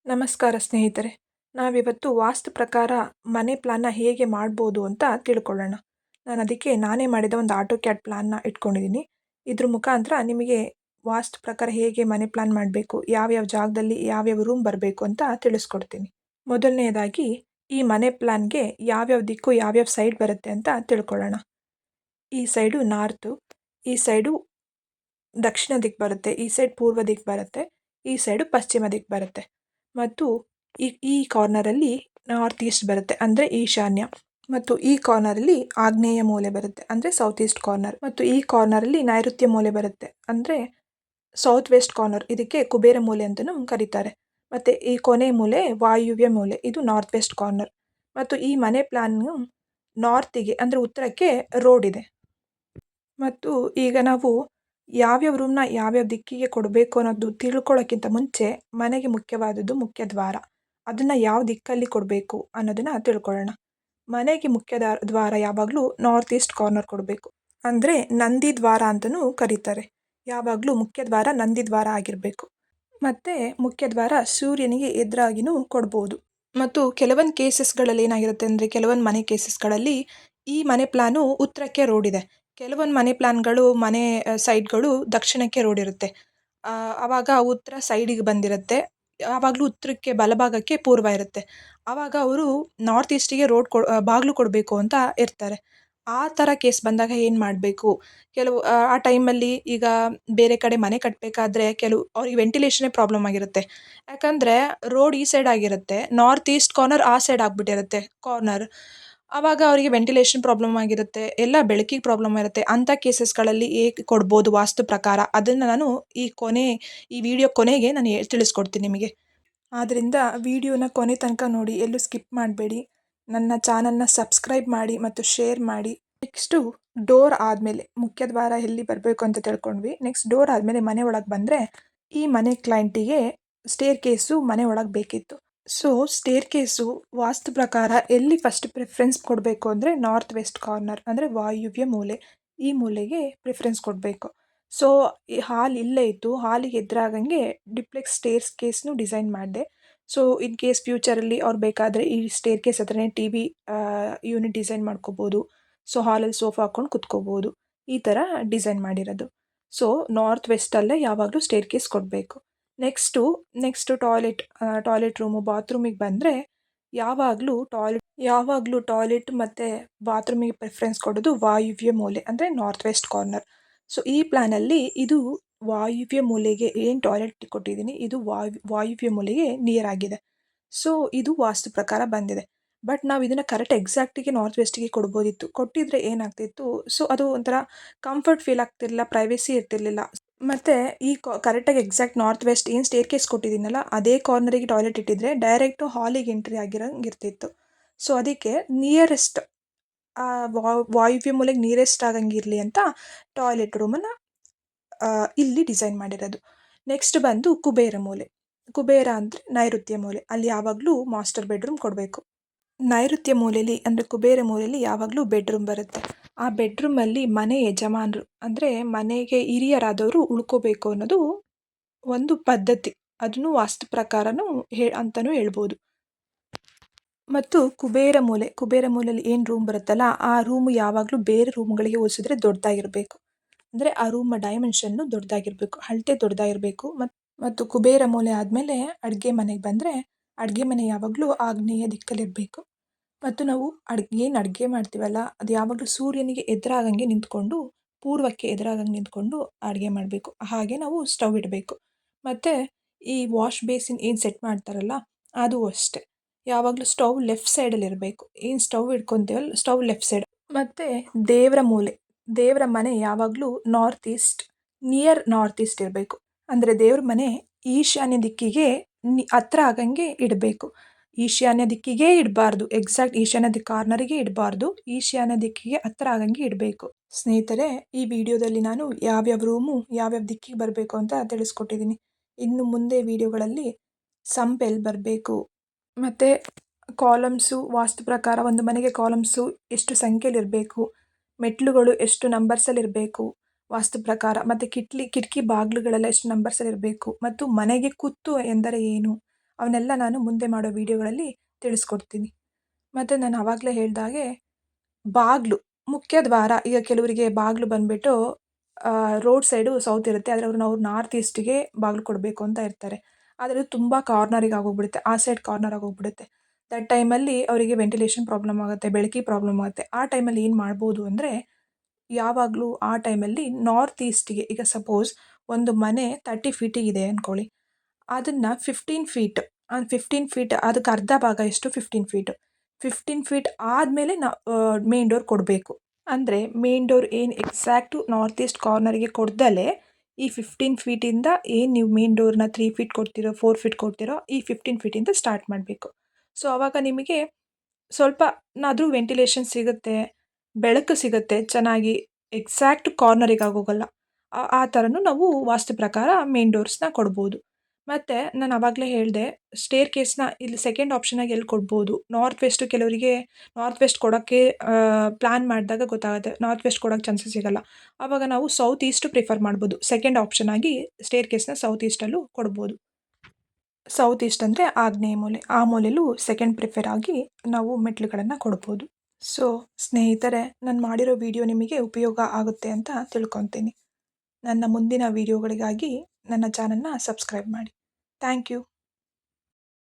ನಮಸ್ಕಾರ ಸ್ನೇಹಿತರೆ. ನಾವಿವತ್ತು ವಾಸ್ತು ಪ್ರಕಾರ ಮನೆ ಪ್ಲಾನ್ನ ಹೇಗೆ ಮಾಡ್ಬೋದು ಅಂತ ತಿಳ್ಕೊಳ್ಳೋಣ. ನಾನು ಅದಕ್ಕೆ ನಾನೇ ಮಾಡಿದ ಒಂದು ಆಟೋಕ್ಯಾಡ್ ಪ್ಲಾನ್ನ ಇಟ್ಕೊಂಡಿದ್ದೀನಿ. ಇದ್ರ ಮುಖಾಂತರ ನಿಮಗೆ ವಾಸ್ತು ಪ್ರಕಾರ ಹೇಗೆ ಮನೆ ಪ್ಲಾನ್ ಮಾಡಬೇಕು, ಯಾವ್ಯಾವ ಜಾಗದಲ್ಲಿ ಯಾವ್ಯಾವ ರೂಮ್ ಬರಬೇಕು ಅಂತ ತಿಳಿಸ್ಕೊಡ್ತೀನಿ. ಮೊದಲನೆಯದಾಗಿ ಈ ಮನೆ ಪ್ಲಾನ್ಗೆ ಯಾವ್ಯಾವ ದಿಕ್ಕು ಯಾವ್ಯಾವ ಸೈಡ್ ಬರುತ್ತೆ ಅಂತ ತಿಳ್ಕೊಳ್ಳೋಣ. ಈ ಸೈಡು ನಾರ್ತು, ಈ ಸೈಡು ದಕ್ಷಿಣ ದಿಕ್ಕು ಬರುತ್ತೆ, ಈ ಸೈಡ್ ಪೂರ್ವ ದಿಕ್ಕು ಬರುತ್ತೆ, ಈ ಸೈಡು ಪಶ್ಚಿಮ ದಿಕ್ಕು ಬರುತ್ತೆ. ಮತ್ತು ಈ ಕಾರ್ನರಲ್ಲಿ ನಾರ್ತ್ ಈಸ್ಟ್ ಬರುತ್ತೆ ಅಂದರೆ ಈಶಾನ್ಯ, ಮತ್ತು ಈ ಕಾರ್ನರಲ್ಲಿ ಆಗ್ನೇಯ ಮೂಲೆ ಬರುತ್ತೆ ಅಂದರೆ ಸೌತ್ ಈಸ್ಟ್ ಕಾರ್ನರ್, ಮತ್ತು ಈ ಕಾರ್ನರಲ್ಲಿ ನೈಋತ್ಯ ಮೂಲೆ ಬರುತ್ತೆ ಅಂದರೆ ಸೌತ್ ವೆಸ್ಟ್ ಕಾರ್ನರ್. ಇದಕ್ಕೆ ಕುಬೇರ ಮೂಲೆ ಅಂತಲೂ ಕರೀತಾರೆ. ಮತ್ತು ಈ ಕೊನೆ ಮೂಲೆ ವಾಯುವ್ಯ ಮೂಲೆ, ಇದು ನಾರ್ತ್ ವೆಸ್ಟ್ ಕಾರ್ನರ್. ಮತ್ತು ಈ ಮನೆ ಪ್ಲಾನ್ನು ನಾರ್ತಿಗೆ ಅಂದರೆ ಉತ್ತರಕ್ಕೆ ರೋಡ್ ಇದೆ. ಮತ್ತು ಈಗ ನಾವು ಯಾವ್ಯಾವ ರೂಮ್ನ ಯಾವ್ಯಾವ ದಿಕ್ಕಿಗೆ ಕೊಡಬೇಕು ಅನ್ನೋದು ತಿಳ್ಕೊಳ್ಳೋಕ್ಕಿಂತ ಮುಂಚೆ ಮನೆಗೆ ಮುಖ್ಯವಾದದ್ದು ಮುಖ್ಯ ದ್ವಾರ. ಅದನ್ನು ಯಾವ ದಿಕ್ಕಲ್ಲಿ ಕೊಡಬೇಕು ಅನ್ನೋದನ್ನು ತಿಳ್ಕೊಳ್ಳೋಣ. ಮನೆಗೆ ಮುಖ್ಯ ದ್ವಾರ ಯಾವಾಗಲೂ ನಾರ್ತ್ ಈಸ್ಟ್ ಕಾರ್ನರ್ ಕೊಡಬೇಕು, ಅಂದರೆ ನಂದಿ ದ್ವಾರ ಅಂತಲೂ ಕರೀತಾರೆ. ಯಾವಾಗಲೂ ಮುಖ್ಯ ದ್ವಾರ ನಂದಿ ದ್ವಾರ ಆಗಿರಬೇಕು. ಮತ್ತು ಮುಖ್ಯ ದ್ವಾರ ಸೂರ್ಯನಿಗೆ ಎದುರಾಗಿನೂ ಕೊಡ್ಬೋದು. ಮತ್ತು ಕೆಲವೊಂದು ಕೇಸಸ್ಗಳಲ್ಲಿ ಏನಾಗಿರುತ್ತೆ ಅಂದರೆ ಕೆಲವೊಂದು ಮನೆ ಕೇಸಸ್ಗಳಲ್ಲಿ ಈ ಮನೆ ಪ್ಲಾನು ಉತ್ತರಕ್ಕೆ ರೋಡ್ ಇದೆ, ಕೆಲವೊಂದು ಮನೆ ಪ್ಲಾನ್ಗಳು ಮನೆ ಸೈಡ್ಗಳು ದಕ್ಷಿಣಕ್ಕೆ ರೋಡ್ ಇರುತ್ತೆ. ಆವಾಗ ಉತ್ತರ ಸೈಡಿಗೆ ಬಂದಿರುತ್ತೆ, ಆವಾಗಲೂ ಉತ್ತರಕ್ಕೆ ಬಲಭಾಗಕ್ಕೆ ಪೂರ್ವ ಇರುತ್ತೆ. ಆವಾಗ ಅವರು ನಾರ್ತ್ ಈಸ್ಟಿಗೆ ಬಾಗಿಲು ಕೊಡಬೇಕು ಅಂತ ಇರ್ತಾರೆ. ಆ ಥರ ಕೇಸ್ ಬಂದಾಗ ಏನು ಮಾಡಬೇಕು, ಕೆಲವು ಆ ಟೈಮಲ್ಲಿ ಈಗ ಬೇರೆ ಕಡೆ ಮನೆ ಕಟ್ಟಬೇಕಾದ್ರೆ ಅವ್ರಿಗೆ ವೆಂಟಿಲೇಷನ್ನೇ ಪ್ರಾಬ್ಲಮ್ ಆಗಿರುತ್ತೆ. ಯಾಕಂದರೆ ರೋಡ್ ಈ ಸೈಡ್ ಆಗಿರುತ್ತೆ, ನಾರ್ತ್ ಈಸ್ಟ್ ಕಾರ್ನರ್ ಆ ಸೈಡ್ ಆಗಿಬಿಟ್ಟಿರುತ್ತೆ ಕಾರ್ನರ್. ಆವಾಗ ಅವರಿಗೆ ವೆಂಟಿಲೇಷನ್ ಪ್ರಾಬ್ಲಮ್ ಆಗಿರುತ್ತೆ, ಎಲ್ಲ ಬೆಳಕಿಗೆ ಪ್ರಾಬ್ಲಮ್ ಇರುತ್ತೆ. ಅಂಥ ಕೇಸಸ್ಗಳಲ್ಲಿ ಹೇಗೆ ಕೊಡ್ಬೋದು ವಾಸ್ತು ಪ್ರಕಾರ, ಅದನ್ನು ನಾನು ಈ ವಿಡಿಯೋ ಕೊನೆಗೆ ನಾನು ತಿಳಿಸ್ಕೊಡ್ತೀನಿ ನಿಮಗೆ. ಆದ್ದರಿಂದ ವಿಡಿಯೋನ ಕೊನೆ ತನಕ ನೋಡಿ, ಎಲ್ಲೂ ಸ್ಕಿಪ್ ಮಾಡಬೇಡಿ. ನನ್ನ ಚಾನಲ್ನ ಸಬ್ಸ್ಕ್ರೈಬ್ ಮಾಡಿ ಮತ್ತು ಶೇರ್ ಮಾಡಿ. ನೆಕ್ಸ್ಟು ಡೋರ್ ಆದಮೇಲೆ ಮುಖ್ಯ ದ್ವಾರ ಎಲ್ಲಿ ಬರಬೇಕು ಅಂತ ತಿಳ್ಕೊಂಡ್ವಿ. ನೆಕ್ಸ್ಟ್ ಡೋರ್ ಆದಮೇಲೆ ಮನೆ ಒಳಗೆ ಬಂದರೆ ಈ ಮನೆ ಕ್ಲೈಂಟಿಗೆ ಸ್ಟೇರ್ ಕೇಸು ಮನೆ ಒಳಗೆ ಬೇಕಿತ್ತು. ಸೊ ಸ್ಟೇರ್ ಕೇಸು ವಾಸ್ತು ಪ್ರಕಾರ ಎಲ್ಲಿ ಫಸ್ಟ್ ಪ್ರಿಫರೆನ್ಸ್ ಕೊಡಬೇಕು ಅಂದರೆ ನಾರ್ತ್ ವೆಸ್ಟ್ ಕಾರ್ನರ್ ಅಂದರೆ ವಾಯುವ್ಯ ಮೂಲೆ, ಈ ಮೂಲೆಗೆ ಪ್ರಿಫರೆನ್ಸ್ ಕೊಡಬೇಕು. ಸೊ ಈ ಹಾಲ್ ಇಲ್ಲೇ ಇತ್ತು, ಹಾಲಿಗೆ ಎದುರಾಗಂಗೆ ಡಿಪ್ಲೆಕ್ಸ್ ಸ್ಟೇರ್ ಕೇಸ್ನು ಡಿಸೈನ್ ಮಾಡಿದೆ. ಸೊ ಇನ್ ಕೇಸ್ ಫ್ಯೂಚರಲ್ಲಿ ಅವ್ರು ಬೇಕಾದರೆ ಈ ಸ್ಟೇರ್ ಕೇಸ್ ಹತ್ರನೇ TV ಯೂನಿಟ್ ಡಿಸೈನ್ ಮಾಡ್ಕೋಬೋದು. ಸೊ ಹಾಲಲ್ಲಿ ಸೋಫಾ ಹಾಕ್ಕೊಂಡು ಕುತ್ಕೋಬೋದು, ಈ ಥರ ಡಿಸೈನ್ ಮಾಡಿರೋದು. ಸೊ ನಾರ್ತ್ ವೆಸ್ಟಲ್ಲೇ ಯಾವಾಗಲೂ ಸ್ಟೇರ್ ಕೇಸ್ ಕೊಡಬೇಕು. ನೆಕ್ಸ್ಟು ಟಾಯ್ಲೆಟ್ ರೂಮು, ಬಾತ್ರೂಮಿಗೆ ಬಂದರೆ ಯಾವಾಗಲೂ ಟಾಯ್ಲೆಟ್ ಮತ್ತು ಬಾತ್ರೂಮಿಗೆ ಪ್ರಿಫರೆನ್ಸ್ ಕೊಡೋದು ವಾಯುವ್ಯ ಮೂಲೆ ಅಂದರೆ ನಾರ್ತ್ ವೆಸ್ಟ್ ಕಾರ್ನರ್. ಸೊ ಈ ಪ್ಲ್ಯಾನಲ್ಲಿ ಇದು ವಾಯುವ್ಯ ಮೂಲೆಗೆ ಏನು ಟಾಯ್ಲೆಟ್ ಕೊಟ್ಟಿದ್ದೀನಿ, ಇದು ವಾಯುವ್ಯ ಮೂಲೆಗೆ ನಿಯರ್ ಆಗಿದೆ. ಸೊ ಇದು ವಾಸ್ತು ಪ್ರಕಾರ ಬಂದಿದೆ. ಬಟ್ ನಾವು ಇದನ್ನು ಎಕ್ಸಾಕ್ಟಿಗೆ ನಾರ್ತ್ ವೆಸ್ಟಿಗೆ ಕೊಡ್ಬೋದಿತ್ತು. ಕೊಟ್ಟಿದ್ರೆ ಏನಾಗ್ತಿತ್ತು, ಸೊ ಅದು ಒಂಥರ ಕಂಫರ್ಟ್ ಫೀಲ್ ಆಗ್ತಿರಲಿಲ್ಲ, ಪ್ರೈವೇಸಿ ಇರ್ತಿರ್ಲಿಲ್ಲ. ಮತ್ತು ಈ ಕರೆಕ್ಟಾಗಿ ಎಕ್ಸಾಕ್ಟ್ ನಾರ್ತ್ ವೆಸ್ಟ್ ಏನು ಸ್ಟೇರ್ ಕೇಸ್ ಕೊಟ್ಟಿದ್ದೀನಲ್ಲ ಅದೇ ಕಾರ್ನರಿಗೆ ಟಾಯ್ಲೆಟ್ ಇಟ್ಟಿದ್ರೆ ಡೈರೆಕ್ಟು ಹಾಲಿಗೆ ಎಂಟ್ರಿ ಆಗಿರಂಗೆ ಇರ್ತಿತ್ತು. ಸೊ ಅದಕ್ಕೆ ನಿಯರೆಸ್ಟ್ ವಾಯುವ್ಯ ಮೂಲೆಗೆ ನಿಯರೆಸ್ಟ್ ಆಗಂಗಿರಲಿ ಅಂತ ಟಾಯ್ಲೆಟ್ ರೂಮನ್ನು ಇಲ್ಲಿ ಡಿಸೈನ್ ಮಾಡಿರೋದು. ನೆಕ್ಸ್ಟ್ ಬಂದು ಕುಬೇರ ಮೂಲೆ. ಕುಬೇರ ಅಂದರೆ ನೈಋತ್ಯ ಮೂಲೆ, ಅಲ್ಲಿ ಯಾವಾಗಲೂ ಮಾಸ್ಟರ್ ಬೆಡ್ರೂಮ್ ಕೊಡಬೇಕು. ನೈಋತ್ಯ ಮೂಲೆಯಲ್ಲಿ ಅಂದರೆ ಕುಬೇರ ಮೂಲೆಯಲ್ಲಿ ಯಾವಾಗಲೂ ಬೆಡ್ರೂಮ್ ಬರುತ್ತೆ. ಆ ಬೆಡ್ರೂಮಲ್ಲಿ ಮನೆ ಯಜಮಾನರು ಅಂದರೆ ಮನೆಗೆ ಹಿರಿಯರಾದವರು ಉಳ್ಕೋಬೇಕು ಅನ್ನೋದು ಒಂದು ಪದ್ಧತಿ, ಅದನ್ನು ವಾಸ್ತು ಪ್ರಕಾರನೂ ಅಂತಲೂ ಹೇಳ್ಬೋದು. ಮತ್ತು ಕುಬೇರ ಮೂಲೆಯಲ್ಲಿ ಏನು ರೂಮ್ ಬರುತ್ತಲ್ಲ ಆ ರೂಮು ಯಾವಾಗಲೂ ಬೇರೆ ರೂಮ್ಗಳಿಗೆ ಹೋಲಿಸಿದ್ರೆ ದೊಡ್ಡದಾಗಿರಬೇಕು. ಅಂದರೆ ಆ ರೂಮ್ ಡೈಮೆನ್ಷನ್ನು ದೊಡ್ಡದಾಗಿರಬೇಕು, ಅಳತೆ ದೊಡ್ಡದಾಗಿರಬೇಕು. ಮತ್ತು ಕುಬೇರ ಮೂಲೆ ಆದಮೇಲೆ ಅಡುಗೆ ಮನೆಗೆ ಬಂದರೆ ಅಡುಗೆ ಮನೆ ಯಾವಾಗಲೂ ಆಗ್ನೇಯ ದಿಕ್ಕಲ್ಲಿರಬೇಕು. ಮತ್ತು ನಾವು ಅಡುಗೆ ಮಾಡ್ತೀವಲ್ಲ ಅದು ಯಾವಾಗಲೂ ಸೂರ್ಯನಿಗೆ ಎದುರಾಗಂಗೆ ನಿಂತ್ಕೊಂಡು, ಪೂರ್ವಕ್ಕೆ ಎದುರಾಗಂಗೆ ನಿಂತ್ಕೊಂಡು ಅಡುಗೆ ಮಾಡಬೇಕು. ಹಾಗೆ ನಾವು ಸ್ಟವ್ ಇಡಬೇಕು. ಮತ್ತು ಈ ವಾಶ್ ಬೇಸಿನ್ ಏನು ಸೆಟ್ ಮಾಡ್ತಾರಲ್ಲ ಅದು ಅಷ್ಟೇ, ಯಾವಾಗಲೂ ಸ್ಟವ್ ಲೆಫ್ಟ್ ಸೈಡಲ್ಲಿ ಇರಬೇಕು. ಏನು ಸ್ಟವ್ ಇಟ್ಕೊತೀವಲ್ಲ ಸ್ಟವ್ ಲೆಫ್ಟ್ ಸೈಡ್. ಮತ್ತು ದೇವರ ಮನೆ ಯಾವಾಗಲೂ ನಿಯರ್ ನಾರ್ತ್ ಈಸ್ಟ್ ಇರಬೇಕು. ಅಂದರೆ ದೇವ್ರ ಮನೆ ಈಶಾನ್ಯ ದಿಕ್ಕಿಗೆ ಹತ್ರ ಆಗಂಗೆ ಇಡಬೇಕು. ಈಶಾನ್ಯ ದಿಕ್ಕಿಗೆ ಇಡಬಾರ್ದು, ಎಕ್ಸಾಕ್ಟ್ ಈಶಾನ್ಯ ಕಾರ್ನರಿಗೆ ಇಡಬಾರ್ದು, ಈಶಾನ್ಯ ದಿಕ್ಕಿಗೆ ಹತ್ರ ಆಗಂಗೆ ಇಡಬೇಕು. ಸ್ನೇಹಿತರೆ, ಈ ವಿಡಿಯೋದಲ್ಲಿ ನಾನು ಯಾವ್ಯಾವ ರೂಮು ಯಾವ್ಯಾವ ದಿಕ್ಕಿಗೆ ಬರಬೇಕು ಅಂತ ತಿಳಿಸ್ಕೊಟ್ಟಿದ್ದೀನಿ. ಇನ್ನು ಮುಂದೆ ವಿಡಿಯೋಗಳಲ್ಲಿ ಸಂಪೆಲ್ಲಿ ಬರಬೇಕು, ಮತ್ತು ಕಾಲಮ್ಸು ವಾಸ್ತು ಪ್ರಕಾರ ಒಂದು ಮನೆಗೆ ಕಾಲಮ್ಸು ಎಷ್ಟು ಸಂಖ್ಯೆಯಲ್ಲಿರಬೇಕು, ಮೆಟ್ಲುಗಳು ಎಷ್ಟು ನಂಬರ್ಸಲ್ಲಿರಬೇಕು ವಾಸ್ತು ಪ್ರಕಾರ, ಮತ್ತು ಕಿಟಕಿ ಬಾಗಿಲುಗಳೆಲ್ಲ ಎಷ್ಟು ನಂಬರ್ಸಲ್ಲಿರಬೇಕು, ಮತ್ತು ಮನೆಗೆ ಕುತ್ತು ಎಂದರೆ ಏನು ಅವನ್ನೆಲ್ಲ ನಾನು ಮುಂದೆ ಮಾಡೋ ವೀಡಿಯೋಗಳಲ್ಲಿ ತಿಳಿಸ್ಕೊಡ್ತೀನಿ. ಮತ್ತು ನಾನು ಆವಾಗಲೇ ಹೇಳ್ದಾಗೆ ಬಾಗಿಲು, ಮುಖ್ಯ ದ್ವಾರ, ಈಗ ಕೆಲವರಿಗೆ ಬಾಗಿಲು ಬಂದುಬಿಟ್ಟು ರೋಡ್ ಸೈಡು ಸೌತ್ ಇರುತ್ತೆ, ಆದರೆ ಅವ್ರು ನಾರ್ತ್ ಈಸ್ಟಿಗೆ ಬಾಗಿಲು ಕೊಡಬೇಕು ಅಂತ ಇರ್ತಾರೆ. ಆದರೆ ತುಂಬ ಕಾರ್ನರಿಗೆ ಆಗೋಗ್ಬಿಡುತ್ತೆ, ಆ ಸೈಡ್ ಕಾರ್ನರ್ ಆಗೋಗ್ಬಿಡುತ್ತೆ. ದಟ್ ಟೈಮಲ್ಲಿ ಅವರಿಗೆ ವೆಂಟಿಲೇಷನ್ ಪ್ರಾಬ್ಲಮ್ ಆಗುತ್ತೆ, ಬೆಳಕಿಗೆ ಪ್ರಾಬ್ಲಮ್ ಆಗುತ್ತೆ. ಆ ಟೈಮಲ್ಲಿ ಏನು ಮಾಡ್ಬೋದು ಅಂದರೆ, ಯಾವಾಗಲೂ ಆ ಟೈಮಲ್ಲಿ ನಾರ್ತ್ ಈಸ್ಟಿಗೆ, ಈಗ ಸಪೋಸ್ ಒಂದು ಮನೆ 30 ಫೀಟಿಗಿದೆ ಅಂದ್ಕೊಳ್ಳಿ, ಅದನ್ನು 15 ಫೀಟ್, 15 ಫೀಟ್ ಅದಕ್ಕೆ ಅರ್ಧ ಭಾಗ ಎಷ್ಟು 15 ಫೀಟ್, 15 ಫೀಟ್ ಆದಮೇಲೆ ಮೇನ್ ಡೋರ್ ಕೊಡಬೇಕು. ಅಂದರೆ ಮೇನ್ ಡೋರ್ ಏನು ಎಕ್ಸಾಕ್ಟು ನಾರ್ತ್ ಈಸ್ಟ್ ಕಾರ್ನರಿಗೆ ಕೊಡ್ದಲೇ ಈ 15 ಫೀಟಿಂದ ಏನು ನೀವು ಮೇನ್ ಡೋರ್ನ 3 ಫೀಟ್ ಕೊಡ್ತೀರೋ 4 ಫೀಟ್ ಕೊಡ್ತೀರೋ, ಈ 15 ಫೀಟಿಂದ ಸ್ಟಾರ್ಟ್ ಮಾಡಬೇಕು. ಸೊ ಆವಾಗ ನಿಮಗೆ ಸ್ವಲ್ಪನಾದರೂ ವೆಂಟಿಲೇಷನ್ ಸಿಗುತ್ತೆ, ಬೆಳಕು ಸಿಗುತ್ತೆ ಚೆನ್ನಾಗಿ, ಎಕ್ಸಾಕ್ಟ್ ಕಾರ್ನರಿಗೆ ಆಗೋಗಲ್ಲ. ಆ ಥರನೂ ನಾವು ವಾಸ್ತು ಪ್ರಕಾರ ಮೇನ್ ಡೋರ್ಸ್ನ ಕೊಡ್ಬೋದು. ಮತ್ತು ನಾನು ಆವಾಗಲೇ ಹೇಳಿದೆ, ಸ್ಟೇರ್ ಕೇಸ್ನ ಇಲ್ಲಿ ಸೆಕೆಂಡ್ ಆಪ್ಷನಾಗಿ ಎಲ್ಲಿ ಕೊಡ್ಬೋದು, ನಾರ್ತ್ ವೆಸ್ಟು. ಕೆಲವರಿಗೆ ನಾರ್ತ್ ವೆಸ್ಟ್ ಕೊಡೋಕ್ಕೆ ಪ್ಲ್ಯಾನ್ ಮಾಡಿದಾಗ ಗೊತ್ತಾಗುತ್ತೆ ನಾರ್ತ್ ವೆಸ್ಟ್ ಕೊಡೋಕ್ಕೆ ಚಾನ್ಸಸ್ ಸಿಗಲ್ಲ. ಆವಾಗ ನಾವು ಸೌತ್ ಈಸ್ಟು ಪ್ರಿಫರ್ ಮಾಡ್ಬೋದು. ಸೆಕೆಂಡ್ ಆಪ್ಷನಾಗಿ ಸ್ಟೇರ್ ಕೇಸ್ನ ಸೌತ್ ಈಸ್ಟಲ್ಲೂ ಕೊಡ್ಬೋದು. ಸೌತ್ ಈಸ್ಟ್ ಅಂದರೆ ಆಗ್ನೇಯ ಮೂಲೆ, ಆ ಮೂಲೆಯಲ್ಲೂ ಸೆಕೆಂಡ್ ಪ್ರಿಫರ್ ಆಗಿ ನಾವು ಮೆಟ್ಲುಗಳನ್ನು ಕೊಡ್ಬೋದು. ಸೊ ಸ್ನೇಹಿತರೆ, ನಾನು ಮಾಡಿರೋ ವಿಡಿಯೋ ನಿಮಗೆ ಉಪಯೋಗ ಆಗುತ್ತೆ ಅಂತ ತಿಳ್ಕೊತೀನಿ. ನನ್ನ ಮುಂದಿನ ವಿಡಿಯೋಗಳಿಗಾಗಿ ನನ್ನ ಚಾನಲ್ನ ಸಬ್ಸ್ಕ್ರೈಬ್ ಮಾಡಿ. Thank you.